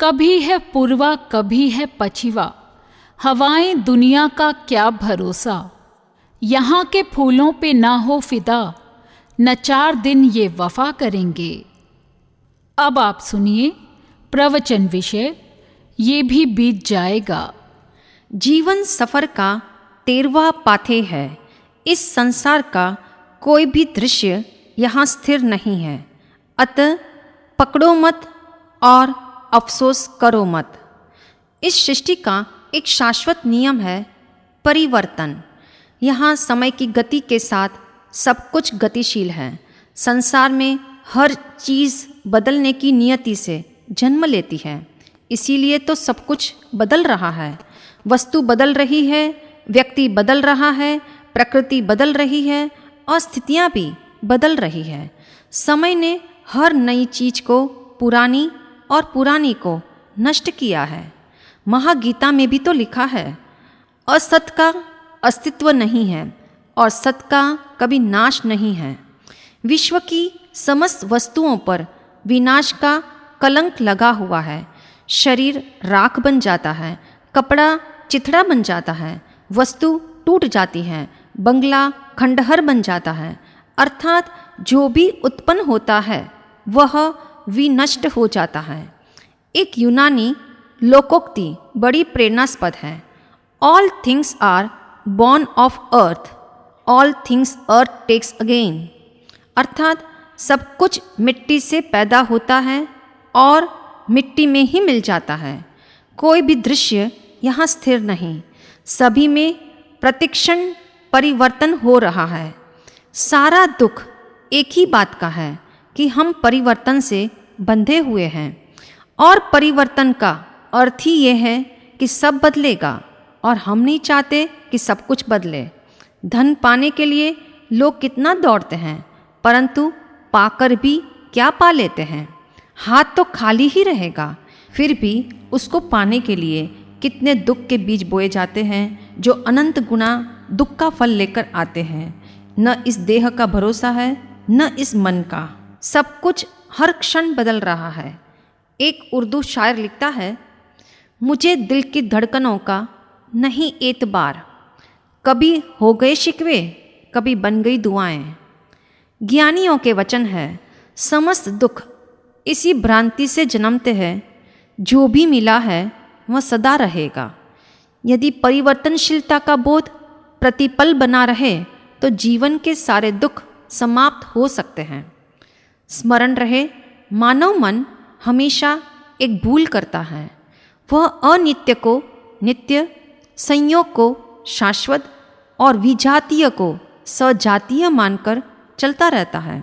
कभी है पूर्वा कभी है पछिवा, हवाएं दुनिया का क्या भरोसा। यहाँ के फूलों पे ना हो फिदा, न 4 दिन ये वफा करेंगे। अब आप सुनिए प्रवचन विषय, ये भी बीत जाएगा। जीवन सफर का 13वां पाथे है। इस संसार का कोई भी दृश्य यहाँ स्थिर नहीं है, अतः पकड़ो मत और अफसोस करो मत। इस सृष्टि का एक शाश्वत नियम है परिवर्तन। यहाँ समय की गति के साथ सब कुछ गतिशील है। संसार में हर चीज़ बदलने की नियति से जन्म लेती है, इसीलिए तो सब कुछ बदल रहा है। वस्तु बदल रही है, व्यक्ति बदल रहा है, प्रकृति बदल रही है और स्थितियाँ भी बदल रही है। समय ने हर नई चीज को पुरानी और पुरानी को नष्ट किया है। महागीता में भी तो लिखा है, असत का अस्तित्व नहीं है और सत का कभी नाश नहीं है। विश्व की समस्त वस्तुओं पर विनाश का कलंक लगा हुआ है। शरीर राख बन जाता है, कपड़ा चिथड़ा बन जाता है, वस्तु टूट जाती है, बंगला खंडहर बन जाता है। अर्थात जो भी उत्पन्न होता है वह विनष्ट हो जाता है। एक यूनानी लोकोक्ति बड़ी प्रेरणास्पद है। All things are born of earth, all things earth takes again. अर्थात सब कुछ मिट्टी से पैदा होता है और मिट्टी में ही मिल जाता है। कोई भी दृश्य यहाँ स्थिर नहीं, सभी में प्रतिक्षण परिवर्तन हो रहा है। सारा दुख एक ही बात का है कि हम परिवर्तन से बंधे हुए हैं, और परिवर्तन का अर्थ ही ये है कि सब बदलेगा और हम नहीं चाहते कि सब कुछ बदले। धन पाने के लिए लोग कितना दौड़ते हैं, परंतु पाकर भी क्या पा लेते हैं। हाथ तो खाली ही रहेगा, फिर भी उसको पाने के लिए कितने दुख के बीज बोए जाते हैं, जो अनंत गुना दुख का फल लेकर आते हैं। न इस देह का भरोसा है, न इस मन का। सब कुछ हर क्षण बदल रहा है। एक उर्दू शायर लिखता है, मुझे दिल की धड़कनों का नहीं एतबार, कभी हो गए शिकवे, कभी बन गई दुआएं। ज्ञानियों के वचन है, समस्त दुख इसी भ्रांति से जन्मते हैं, जो भी मिला है वह सदा रहेगा। यदि परिवर्तनशीलता का बोध प्रतिपल बना रहे तो जीवन के सारे दुख समाप्त हो सकते हैं। स्मरण रहे, मानव मन हमेशा एक भूल करता है। वह अनित्य को नित्य, संयोग को शाश्वत और विजातीय को सजातीय मानकर चलता रहता है।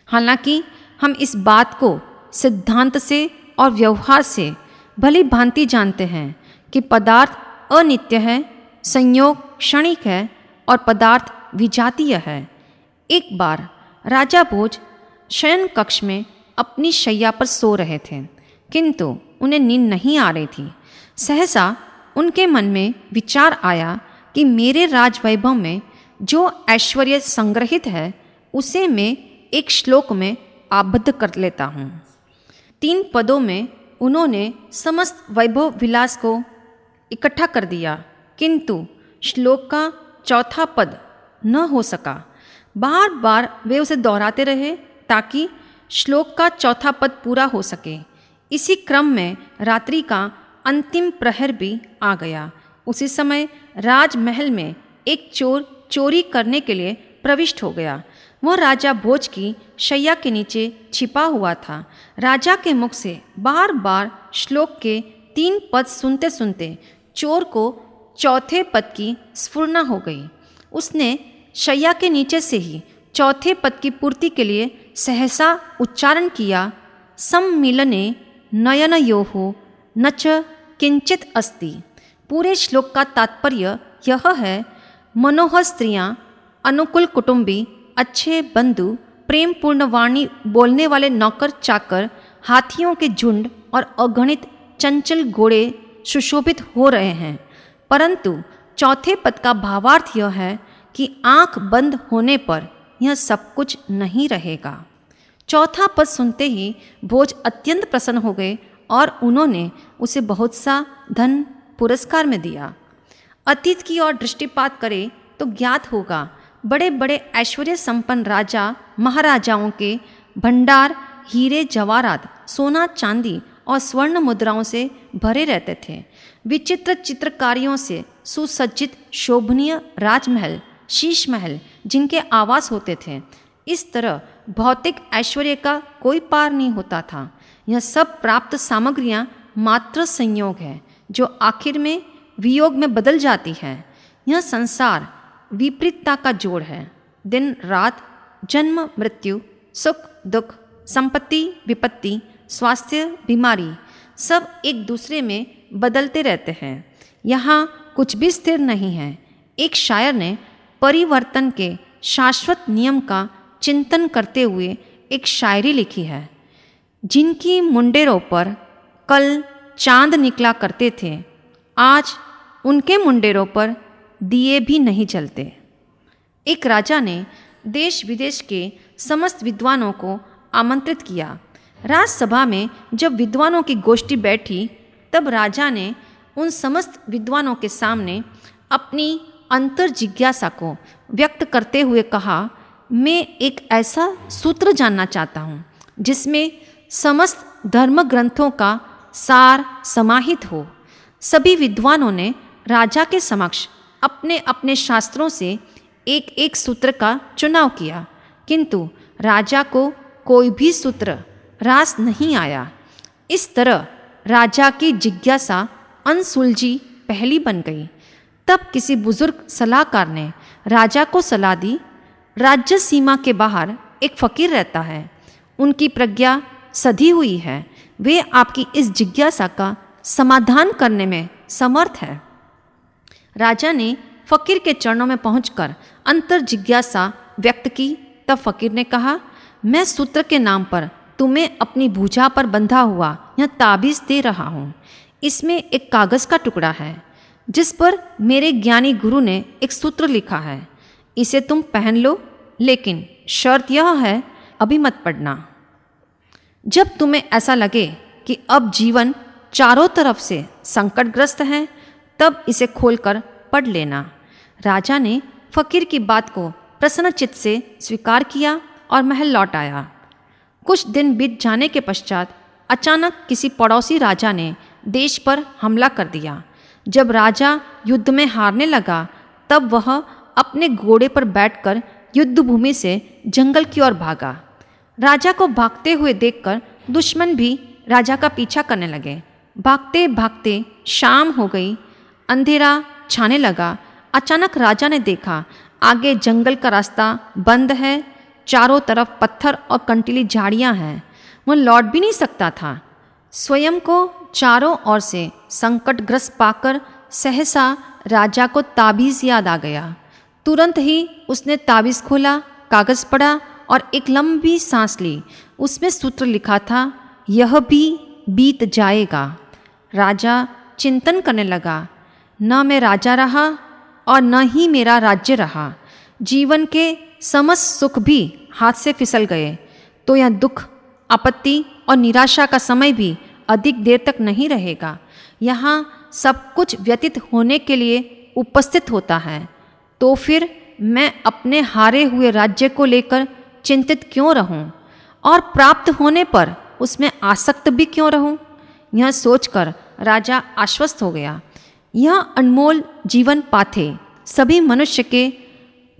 हालांकि हम इस बात को सिद्धांत से और व्यवहार से भली भांति जानते हैं कि पदार्थ अनित्य है, संयोग क्षणिक है और पदार्थ विजातीय है। एक बार राजा भोज शयन कक्ष में अपनी शैया पर सो रहे थे, किंतु उन्हें नींद नहीं आ रही थी। सहसा उनके मन में विचार आया कि मेरे राजवैभव में जो ऐश्वर्य संग्रहित है उसे मैं एक श्लोक में आबद्ध कर लेता हूँ। 3 पदों में उन्होंने समस्त वैभव विलास को इकट्ठा कर दिया, किंतु श्लोक का चौथा पद न हो सका। बार बार वे उसे दोहराते रहे ताकि श्लोक का चौथा पद पूरा हो सके। इसी क्रम में रात्रि का अंतिम प्रहर भी आ गया। उसी समय राजमहल में एक चोर चोरी करने के लिए प्रविष्ट हो गया। वह राजा भोज की शैया के नीचे छिपा हुआ था। राजा के मुख से बार बार श्लोक के 3 पद सुनते सुनते चोर को चौथे पद की स्फुरना हो गई। उसने शैया के नीचे से ही चौथे पद की पूर्ति के लिए सहसा उच्चारण किया, सम्मिलने नयनयोः न च किंचित अस्ति। पूरे श्लोक का तात्पर्य यह है, मनोहर स्त्रियां, अनुकूल कुटुंबी, अच्छे बंधु, प्रेम पूर्ण वाणी बोलने वाले नौकर चाकर, हाथियों के झुंड और अगणित चंचल घोड़े सुशोभित हो रहे हैं। परंतु चौथे पद का भावार्थ यह है कि आंख बंद होने पर यह सब कुछ नहीं रहेगा। चौथा पद सुनते ही भोज अत्यंत प्रसन्न हो गए और उन्होंने उसे बहुत सा धन पुरस्कार में दिया। अतीत की ओर दृष्टिपात करें तो ज्ञात होगा, बड़े बड़े ऐश्वर्य संपन्न राजा महाराजाओं के भंडार हीरे जवाहरात, सोना चांदी और स्वर्ण मुद्राओं से भरे रहते थे। विचित्र चित्रकारियों से सुसज्जित शोभनीय राजमहल, शीश महल जिनके आवास होते थे। इस तरह भौतिक ऐश्वर्य का कोई पार नहीं होता था। यह सब प्राप्त सामग्रियां मात्र संयोग है जो आखिर में वियोग में बदल जाती है। यह संसार विपरीतता का जोड़ है। दिन रात, जन्म मृत्यु, सुख दुख, संपत्ति विपत्ति, स्वास्थ्य बीमारी, सब एक दूसरे में बदलते रहते हैं। यहाँ कुछ भी स्थिर नहीं है। एक शायर ने परिवर्तन के शाश्वत नियम का चिंतन करते हुए एक शायरी लिखी है। जिनकी मुंडेरों पर कल चांद निकला करते थे, आज उनके मुंडेरों पर दिए भी नहीं जलते। एक राजा ने देश विदेश के समस्त विद्वानों को आमंत्रित किया। राजसभा में जब विद्वानों की गोष्ठी बैठी, तब राजा ने उन समस्त विद्वानों के सामने अपनी अंतर जिज्ञासा को व्यक्त करते हुए कहा, मैं एक ऐसा सूत्र जानना चाहता हूँ जिसमें समस्त धर्म ग्रंथों का सार समाहित हो। सभी विद्वानों ने राजा के समक्ष अपने अपने शास्त्रों से एक एक सूत्र का चुनाव किया, किंतु राजा को कोई भी सूत्र रास नहीं आया। इस तरह राजा की जिज्ञासा अनसुलझी पहेली बन गई। तब किसी बुजुर्ग सलाहकार ने राजा को सलाह दी, राज्य सीमा के बाहर एक फकीर रहता है, उनकी प्रज्ञा सधी हुई है, वे आपकी इस जिज्ञासा का समाधान करने में समर्थ है। राजा ने फकीर के चरणों में पहुंचकर अंतर जिज्ञासा व्यक्त की। तब फकीर ने कहा, मैं सूत्र के नाम पर तुम्हें अपनी भुजा पर बंधा हुआ यह ताबीज़ दे रहा हूँ। इसमें एक कागज़ का टुकड़ा है जिस पर मेरे ज्ञानी गुरु ने एक सूत्र लिखा है। इसे तुम पहन लो, लेकिन शर्त यह है, अभी मत पढ़ना। जब तुम्हें ऐसा लगे कि अब जीवन चारों तरफ से संकटग्रस्त है, तब इसे खोलकर पढ़ लेना। राजा ने फकीर की बात को प्रसन्नचित्त से स्वीकार किया और महल लौट आया। कुछ दिन बीत जाने के पश्चात अचानक किसी पड़ोसी राजा ने देश पर हमला कर दिया। जब राजा युद्ध में हारने लगा, तब वह अपने घोड़े पर बैठकर युद्ध भूमि से जंगल की ओर भागा। राजा को भागते हुए देखकर दुश्मन भी राजा का पीछा करने लगे। भागते भागते शाम हो गई, अंधेरा छाने लगा। अचानक राजा ने देखा, आगे जंगल का रास्ता बंद है, चारों तरफ पत्थर और कंटीली झाड़ियां हैं। वह लौट भी नहीं सकता था। स्वयं को चारों ओर से संकटग्रस्त पाकर सहसा राजा को ताबीज़ याद आ गया। तुरंत ही उसने ताबीज़ खोला, कागज़ पढ़ा और एक लंबी सांस ली। उसमें सूत्र लिखा था, यह भी बीत जाएगा। राजा चिंतन करने लगा, न मैं राजा रहा और न ही मेरा राज्य रहा। जीवन के समस्त सुख भी हाथ से फिसल गए, तो यह दुख, आपत्ति और निराशा का समय भी अधिक देर तक नहीं रहेगा। यहाँ सब कुछ व्यतीत होने के लिए उपस्थित होता है, तो फिर मैं अपने हारे हुए राज्य को लेकर चिंतित क्यों रहूं और प्राप्त होने पर उसमें आसक्त भी क्यों रहूं? यह सोचकर राजा आश्वस्त हो गया। यह अनमोल जीवन पाथे सभी मनुष्य के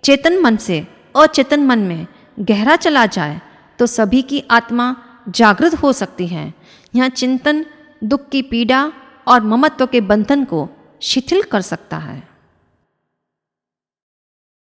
चेतन मन से अचेतन मन में गहरा चला जाए तो सभी की आत्मा जागृत हो सकती है। यह चिंतन दुख की पीड़ा और ममत्व के बंधन को शिथिल कर सकता है।